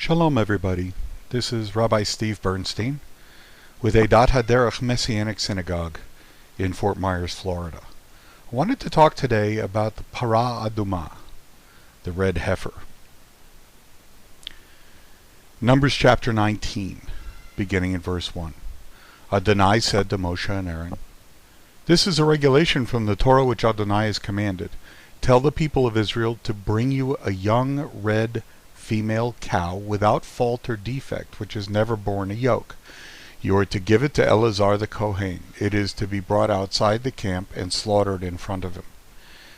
Shalom everybody, this is Rabbi Steve Bernstein with Aydat HaDerekh Messianic Synagogue in Fort Myers, Florida. I wanted to talk today about the Parah Adumah, the Red Heifer. Numbers chapter 19, beginning in verse 1. Adonai said to Moshe and Aaron, "This is a regulation from the Torah which Adonai has commanded. Tell the people of Israel to bring you a young red female cow without fault or defect, which has never borne a yoke. You are to give it to Eleazar the Kohen. It is to be brought outside the camp and slaughtered in front of him.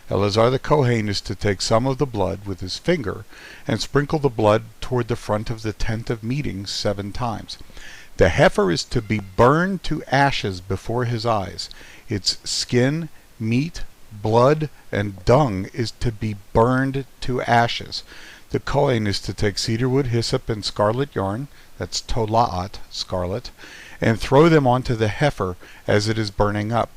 Eleazar the Kohen is to take some of the blood with his finger and sprinkle the blood toward the front of the tent of meeting 7 times. The heifer is to be burned to ashes before his eyes. Its skin, meat, blood, and dung is to be burned to ashes. The Kohen is to take cedar wood, hyssop, and scarlet yarn, that's tola'at, scarlet, and throw them onto the heifer as it is burning up.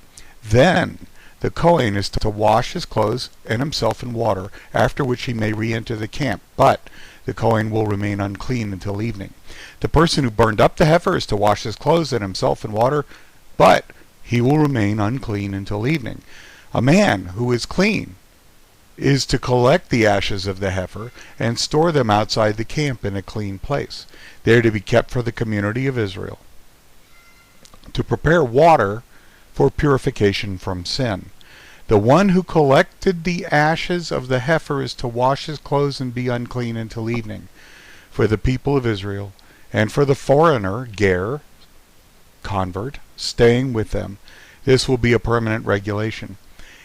Then the Kohen is to wash his clothes and himself in water, after which he may re-enter the camp, but the Kohen will remain unclean until evening. The person who burned up the heifer is to wash his clothes and himself in water, but he will remain unclean until evening. A man who is clean is to collect the ashes of the heifer and store them outside the camp in a clean place. They are to be kept for the community of Israel, to prepare water for purification from sin. The one who collected the ashes of the heifer is to wash his clothes and be unclean until evening. For the people of Israel, and for the foreigner, ger, convert, staying with them, this will be a permanent regulation.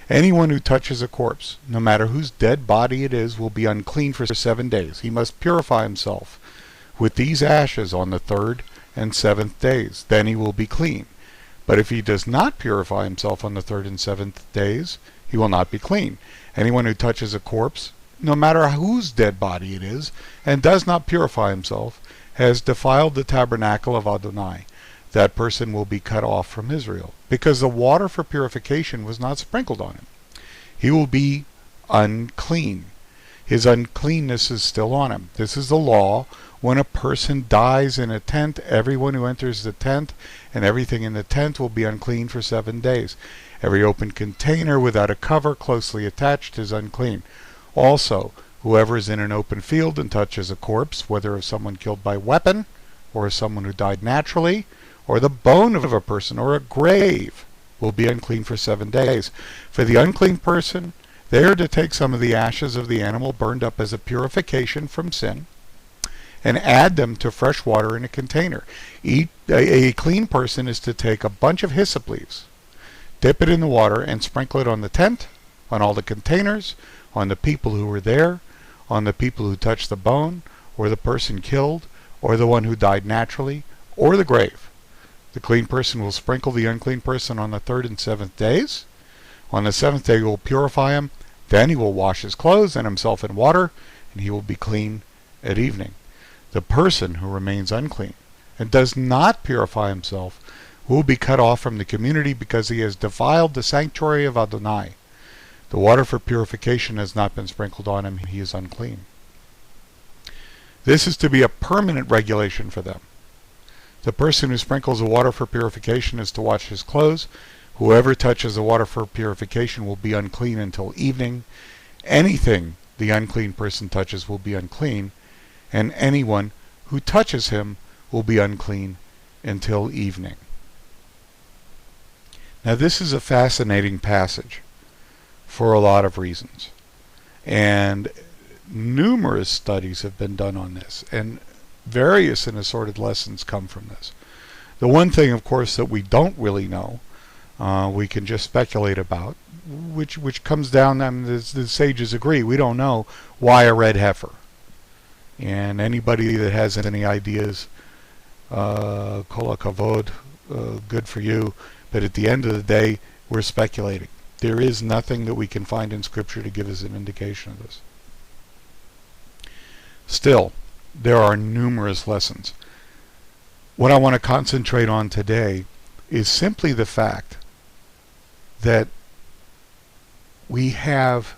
Anyone who touches a corpse, no matter whose dead body it is, will be unclean for 7 days. He must purify himself with these ashes on the 3rd and 7th days. Then he will be clean. But if he does not purify himself on the 3rd and 7th days, he will not be clean. Anyone who touches a corpse, no matter whose dead body it is, and does not purify himself, has defiled the tabernacle of Adonai. That person will be cut off from Israel, because the water for purification was not sprinkled on him. He will be unclean. His uncleanness is still on him. This is the law. When a person dies in a tent, everyone who enters the tent and everything in the tent will be unclean for 7 days. Every open container without a cover closely attached is unclean. Also, whoever is in an open field and touches a corpse, whether of someone killed by weapon or of someone who died naturally, or the bone of a person, or a grave, will be unclean for 7 days. For the unclean person, they are to take some of the ashes of the animal burned up as a purification from sin, and add them to fresh water in a container. A clean person is to take a bunch of hyssop leaves, dip it in the water, and sprinkle it on the tent, on all the containers, on the people who were there, on the people who touched the bone, or the person killed, or the one who died naturally, or the grave. The clean person will sprinkle the unclean person on the 3rd and 7th days. On the 7th day he will purify him. Then he will wash his clothes and himself in water, and he will be clean at evening. The person who remains unclean and does not purify himself will be cut off from the community because he has defiled the sanctuary of Adonai. The water for purification has not been sprinkled on him. He is unclean. This is to be a permanent regulation for them. The person who sprinkles the water for purification is to wash his clothes. Whoever touches the water for purification will be unclean until evening. Anything the unclean person touches will be unclean, and anyone who touches him will be unclean until evening. Now this is a fascinating passage for a lot of reasons, and numerous studies have been done on this, and various and assorted lessons come from this. The one thing, of course, that we don't really know, we can just speculate about, which comes down, the sages agree, we don't know why a red heifer. And anybody that has any ideas, kol hakavod, good for you, but at the end of the day, we're speculating. There is nothing that we can find in Scripture to give us an indication of this. Still, there are numerous lessons. What I want to concentrate on today is simply the fact that we have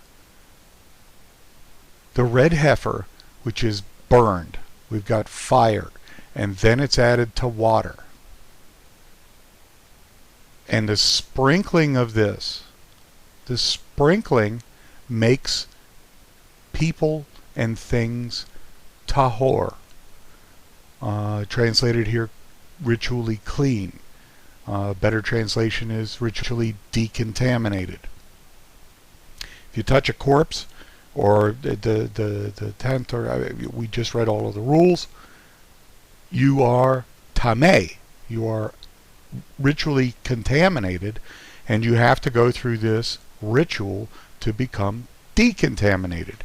the red heifer, which is burned we've got fire, and then it's added to water. And the sprinkling of this, the sprinkling makes people and things tahor. Translated here, ritually clean. Better translation is ritually decontaminated. If you touch a corpse, or the tent, or we just read all of the rules, you are tameh. You are ritually contaminated, and you have to go through this ritual to become decontaminated.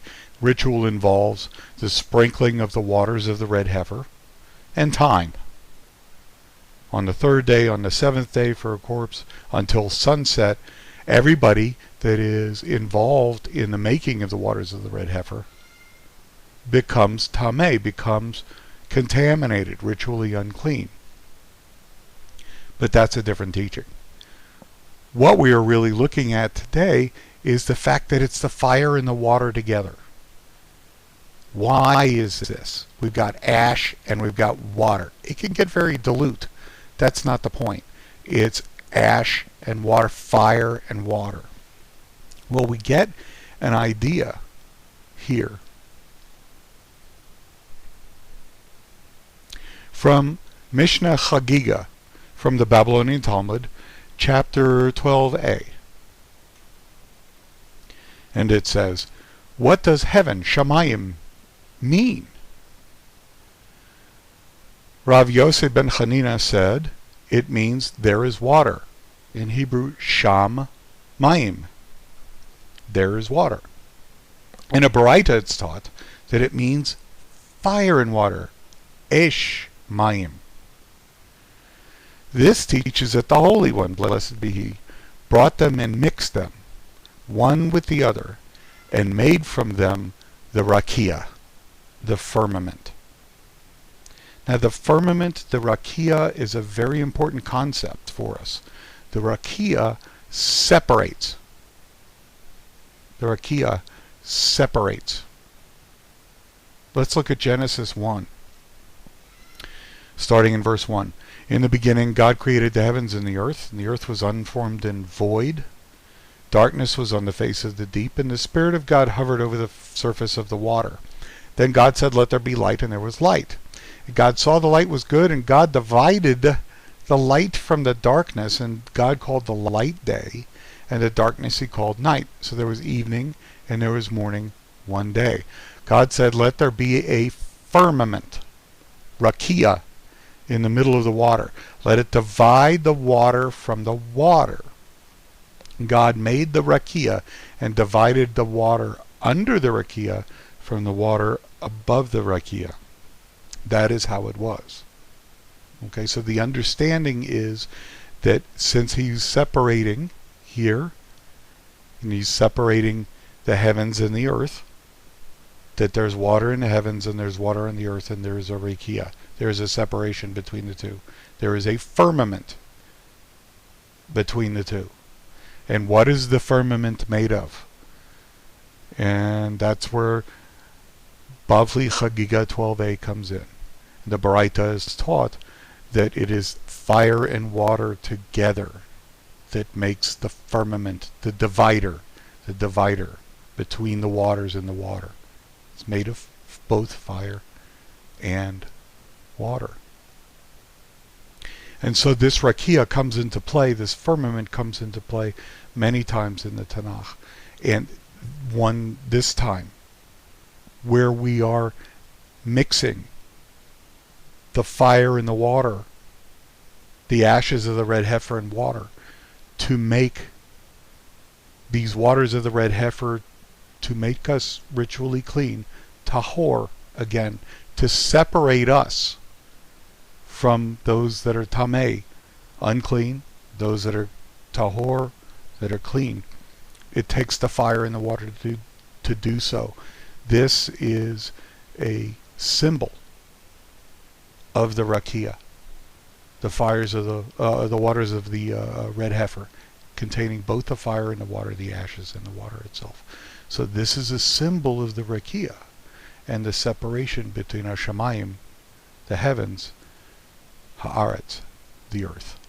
Ritual involves the sprinkling of the waters of the red heifer and time. On the third day, on the seventh day for a corpse, until sunset, everybody that is involved in the making of the waters of the red heifer becomes tameh, becomes contaminated, ritually unclean. But that's a different teaching. What we are really looking at today is the fact that it's the fire and the water together. Why is this? We've got ash and we've got water. It can get very dilute. That's not the point. It's ash and water, fire and water. Well, we get an idea here from Mishnah Chagiga, from the Babylonian Talmud, chapter 12a. And it says, what does heaven, Shamayim, mean? Rav Yosef ben Chanina said, it means there is water. In Hebrew, Sham Mayim. There is water. In a Baraita it's taught that it means fire and water. Esh Mayim. This teaches that the Holy One, blessed be He, brought them and mixed them, one with the other, and made from them the rakia, the firmament. Now the firmament, the rakia, is a very important concept for us. The rakia separates. The rakia separates. Let's look at Genesis 1. Starting in verse 1. In the beginning God created the heavens and the earth was unformed and void. Darkness was on the face of the deep, and the Spirit of God hovered over the surface of the water. Then God said, let there be light, and there was light. And God saw the light was good, and God divided the light from the darkness, and God called the light day, and the darkness He called night. So there was evening, and there was morning one day. God said, let there be a firmament, rakia, in the middle of the water. Let it divide the water from the water. God made the rakia and divided the water under the rakia from the water above the rakia. That is how it was. Okay, so the understanding is that since He's separating here, and He's separating the heavens and the earth, that there's water in the heavens and there's water on the earth, and there is a rakia. There is a separation between the two. There is a firmament between the two. And what is the firmament made of? And that's where Bavli Chagiga 12a comes in. The Baraita is taught that it is fire and water together that makes the firmament, the divider between the waters and the water. It's made of both fire and water. And so this rakia comes into play, this firmament comes into play many times in the Tanakh. And one this time, where we are mixing the fire and the water, the ashes of the red heifer and water, to make these waters of the red heifer, to make us ritually clean, tahor, again, to separate us from those that are tameh, unclean, those that are tahor, that are clean. It takes the fire and the water to do so. This is a symbol of the rakia, the fires of the waters of the red heifer, containing both the fire and the water, the ashes and the water itself. So this is a symbol of the rakia, and the separation between Hashemayim, the heavens, Haaretz, the earth.